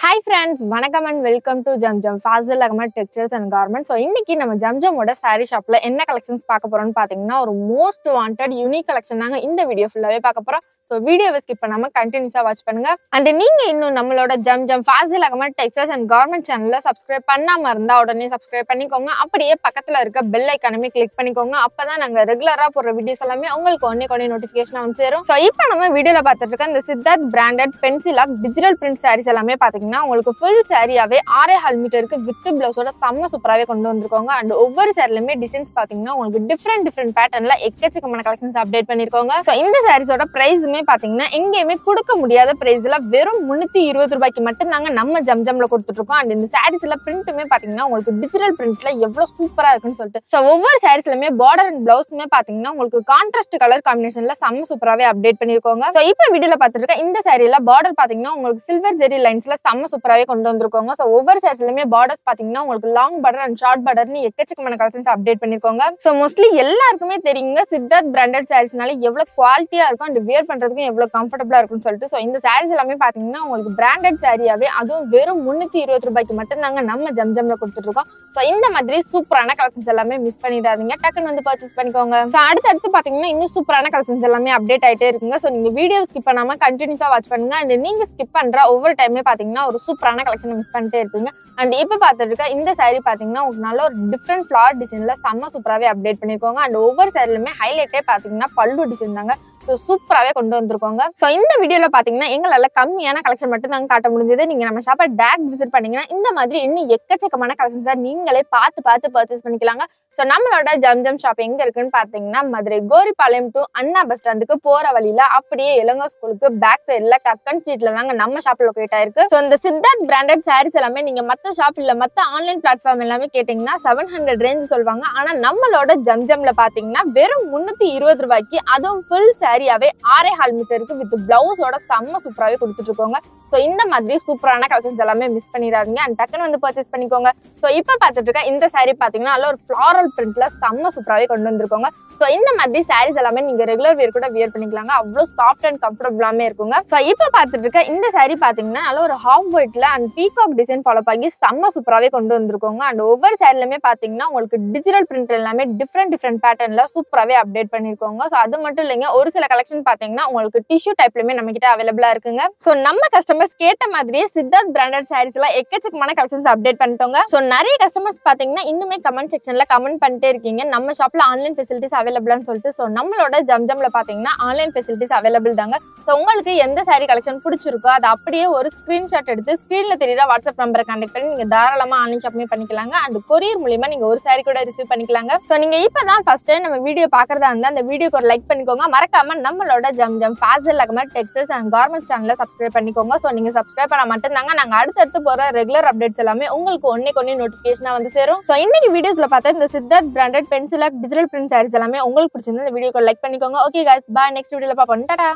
Hi friends, வணக்கம் and welcome to Jam Fazil Ahmed Textiles and Garments. So இன்னைக்கு நம்ம ஜம்ஜமோட saree shopல என்ன collections பார்க்க போறோம்னு பாத்தீங்கன்னா ஒரு most wanted unique collection தாங்க இந்த வீடியோ ஃபுல்லாவே பார்க்க போறோம். So வீடியோவை ஸ்கிப் பண்ணாம கண்டினியூஸா வாட்ச் பண்ணுங்க. And நீங்க இன்னும் நம்மளோட ஜம் Fazil Ahmed Textiles and Garments சேனல்ல சப்ஸ்கிரைப் பண்ணாம இருந்தா உடனே சப்ஸ்கிரைப் பண்ணிக்கோங்க. அப்படியே பக்கத்துல இருக்க பெல் ஐகானை கிளிக் பண்ணிக்கோங்க. அப்பதான் நாங்க ரெகுலரா போற வீடியோஸ் எல்லாமே உங்களுக்கு ஒண்ணே நோட்டிஃபிகேஷன் வந்து சேரும். So இப்போ நம்ம வீடியோல பார்த்துட்டு இருக்க இந்த சித்தார்த் பிராண்டட் பென்சிலாக் டிஜிட்டல் பிரிண்ட் sarees எல்லாமே பாத்தீங்கன்னா உங்களுக்கு ஃபுல் சாரியாவே 6.5 மீட்டருக்கு வித் பிளவுஸோட செம்ம சூப்பராவே கொண்டு வந்திருக்காங்க. அண்ட் ஒவ்வொரு சாரிலுமே டிசைன்ஸ் பாத்தீங்கன்னா உங்களுக்கு டிஃப்ரெண்ட் பேட்டர்ன்ல எக்கச்சக்கமான கலெக்ஷன்ஸ் அப்டேட் பண்ணிருக்காங்க. சோ இந்த சாரீஸோட பிரைஸுமே பாத்தீங்கன்னா எங்கேயுமே கொடுக்க முடியாத பிரைஸ்ல வெறும் 320 ரூபாய்க்கு மட்டும் தாங்க நம்ம ஜம்ஜம்ல கொடுத்துட்டு இருக்கோம். அண்ட் இந்த சாரீஸ்ல பிரிண்ட்டுமே பாத்தீங்கன்னா உங்களுக்கு டிஜிட்டல் பிரிண்ட்ல எவ்வளவு சூப்பரா இருக்குன்னு சொல்லிட்டு சோ ஒவ்வொரு சாரீஸ்லயுமே பார்டர் அண்ட் பிளவுஸ்மே பாத்தீங்கன்னா உங்களுக்கு கான்ட்ராஸ்ட் கலர் காம்பினேஷன்ல செம்ம சூப்பராவே அப்டேட் பண்ணிருக்காங்க. சோ இப்போ வீடியோல பாத்துட்டு இருக்க இந்த சாரீல பார்டர் பாத்தீங்கன்னா உங்களுக்கு சில்வர் ஜெரி லைன்ஸ்ல செம்ம சூப்பராவே கொண்டு வந்திருக்காங்க. சோ ஒவ்வொரு சாரீஸ்லயுமே பார்டர்ஸ் பாத்தீங்கன்னா உங்களுக்கு லாங் பார்டர் அண்ட் ஷார்ட் பார்டர்னு எக்கச்சக்கமான கலெக்ஷன்ஸ் அப்டேட் பண்ணிருக்காங்க. சோ மோஸ்ட்லி எல்லாருக்குமே தெரியுங்க சித்தார்த் பிராண்டட் சாரீஸ்னால எவ்வளவு குவாலிட்டியா இருக்கும் அண்ட் வியர் பண்றதுக்கும் எவ்வளவு கம்ஃபர்டபுளா இருக்கும்னு சொல்லிட்டு சோ இந்த சாரீஸ் எல்லாமே பாத்தீங்கன்னா உங்களுக்கு பிராண்டட் சாரியாவே அதுவும் வெறும் 320 ரூபாய்க்கு மட்டும் தாங்க நம்ம ஜம்ஜம்ல கொடுத்துட்டு இருக்கோம். சோ இந்த மாதிரி சூப்பரான கலெக்ஷன்ஸ் எல்லாமே மிஸ் பண்ணிடாதீங்க, டக்குன்னு வந்து பர்ச்சேஸ் பண்ணிக்கோங்க. சோ அடுத்து பாத்தீங்கன்னா இன்னும் சூப்பரான கலெக்ஷன்ஸ் எல்லாமே அப்டேட் ஆயிட்டே இருக்குங்க. சோ நீங்க வீடியோ ஸ்கிப் பண்ணாம கண்டினியூஸா வாட்ச் பண்ணுங்க. அண்ட் நீங்க ஸ்கிப் பண்ற ஒவ்வொரு டைமே பாத்தீங்கன்னா ஒரு சூப்பரான கலெக்ஷன் மிஸ் பண்ணிட்டே இருப்பீங்க. அண்ட் இப்ப பாத்துட்டு இருக்க இந்த சாரி பாத்தீங்கன்னா உங்களுக்கு நல்ல ஒரு டிஃப்ரெண்ட் ஃபிளவர் டிசைன்ல செம்ம சூப்பராவே அப்டேட் பண்ணிருக்காங்க. அண்ட் ஒவ்வொரு சாரிலுமே ஹைலைட்டே பாத்தீங்கன்னா பல்லு டிசைன் தாங்க சோ சூப்பராவே கொண்டு வந்திருக்காங்க. சோ இந்த வீடியோல பாத்தீங்கன்னா எங்களால கம்மியான கலெக்ஷன் மட்டும் தாங்க காட்ட முடிஞ்சது. நீங்க நம்ம ஷாப்பை டைரக்ட் விசிட் பண்ணீங்கன்னா இந்த மாதிரி இன்னும் எக்கச்சக்கமான கலெக்ஷன்ஸா நீங்களே பார்த்து பர்ச்சேஸ் பண்ணிக்கலாங்க. சோ நம்மளோட ஜம் ஷாப் எங்க இருக்குன்னு பாத்தீங்கன்னா Madurai Goripalayam to Anna bus ஸ்டாண்டுக்கு போற வழியில அப்படியே இளங்கோ ஸ்கூலுக்கு பேக் சைட்ல கக்கன் ஸ்ட்ரீட்ல தாங்க நம்ம ஷாப் லொகேட் ஆயிருக்கு. சோ இந்த சித்தார்த் பிராண்டட் சாரீஸ் எல்லாமே நீங்க மத்த ஷாப் இல்ல மத்த ஆன்லைன் பிளாட்ஃபார்ம் எல்லாமே கேட்டீங்கன்னா 700 ரேஞ்ச் சொல்வாங்க. ஆனா நம்மளோட ஜம்ஜம்ல பாத்தீங்கன்னா வெறும் 320 ரூபாய்க்கு அதுவும் ஃபுல் சாரியாவே 6.5 மீட்டருக்கு வித் பிளவுஸோட செம்ம சூப்பராவே கொடுத்துட்டு இருக்கோங்க. சோ இந்த மாதிரி சூப்பரான கலெக்ஷன்ஸ் எல்லாமே மிஸ் பண்ணிடாதீங்க அண்ட் டக்குன்னு வந்து பர்ச்சேஸ் பண்ணிக்கோங்க. சோ இப்ப பாத்துட்டு இருக்க இந்த சாரி பாத்தீங்கன்னா நல்ல ஒரு ஃபிளாரல் பிரிண்ட்ல செம்ம சூப்பராவே கொண்டு வந்திருக்கோங்க. சோ இந்த மாதிரி சாரீஸ் எல்லாமே நீங்க ரெகுலர் வியர் கூட வியர் பண்ணிக்கலாங்க, அவ்வளவு சாஃப்ட் அண்ட் கம்ஃபர்டபுளாமே இருக்குங்க. சோ இப்ப பாத்துட்டு இருக்க இந்த சாரி பாத்தீங்கன்னா நல்ல ஒரு ஹாஃப் ஒயிட்ல அண்ட் பீகாக் டிசைன் ஃபாலோ பண்ணி செம்ம சூப்பராவே கொண்டு வந்திருக்கோங்க. அண்ட் ஒவ்வொரு சாரிலுமே பாத்தீங்கன்னா உங்களுக்கு டிஜிட்டல் பிரிண்ட் எல்லாமே டிஃப்ரெண்ட் பேட்டர்ன்ல சூப்பராவே அப்டேட் பண்ணிருக்கோங்க. சோ அது மட்டும் இல்லைங்க, ஒரு சில கலெக்ஷன் பாத்தீங்கன்னா உங்களுக்கு டிஷ்யூ டைப்லயுமே நம்ம கிட்ட அவைலபிளா இருக்குங்க. சோ நம்ம கஸ்டமர்ஸ் கேட்ட மாதிரியே சித்தார்த் பிராண்டட் சாரீஸ் எல்லாம் எக்கச்சக்கமான கலெக்ஷன்ஸ் அப்டேட் பண்ணிட்டோங்க. சோ நிறைய கஸ்டமர்ஸ் பாத்தீங்கன்னா இன்னுமே கமெண்ட் செக்ஷன்ல கமெண்ட் பண்ணிட்டே இருக்கீங்க நம்ம ஷாப்ல ஆன்லைன் ஃபெசிலிட்டிஸ் அவைலபிளான்னு சொல்லிட்டு. சோ நம்மளோட ஜம்ஜம்ல பாத்தீங்கன்னா ஆன்லைன் ஃபெசிலிட்டிஸ் அவைலபிள் தாங்க. சோ உங்களுக்கு எந்த சாரி கலெக்ஷன் பிடிச்சிருக்கோ அதை அப்படியே ஒரு ஸ்கிரீன்ஷாட் எடுத்து ஸ்கிரீன்ல தெரியுற வாட்ஸ்அப் நம்பரை கான்டாக்ட் பண்ணி நீங்க தாராளமா ஆன்லைன் ஷாப்பிங் பண்ணிக்கலாங்க. அண்ட் கொரியர் மூலமா நீங்க ஒரு சாரி கூட ரிசீவ் பண்ணிக்கலாங்க. சோ நீங்க இப்பதான் ஃபர்ஸ்ட் டைம் நம்ம வீடியோ பாக்குறதா இருந்தா அந்த வீடியோக்கு ஒரு லைக் பண்ணிக்கோங்க. மறக்காம நம்மளோட Jam Fazil Ahmed textiles and garments சேனலை சப்ஸ்கிரைப் பண்ணிக்கோங்க. சோ நீங்க சப்ஸ்கிரைப் பண்ணா மட்டும் தாங்க நாங்க அடுத்தடுத்து போற ரெகுலர் அப்டேட்ஸ் எல்லாமே உங்களுக்கு ஒன்னே நோட்டிபிகேஷனா வந்து சேரும். சோ இன்னைக்கு வீடியோஸ்ல பார்த்தா இந்த சித்தார்த் பிராண்டட் பென்சிலாக் டிஜிட்டல் பிரிண்ட் சாரீஸ் எல்லாமே உங்களுக்கு பிடிச்சிருந்தா இந்த வீடியோக்கு லைக் பண்ணிக்கோங்க. ஓகே गाइस, பாய், நெக்ஸ்ட் வீடியோல பாப்போம். டாடா.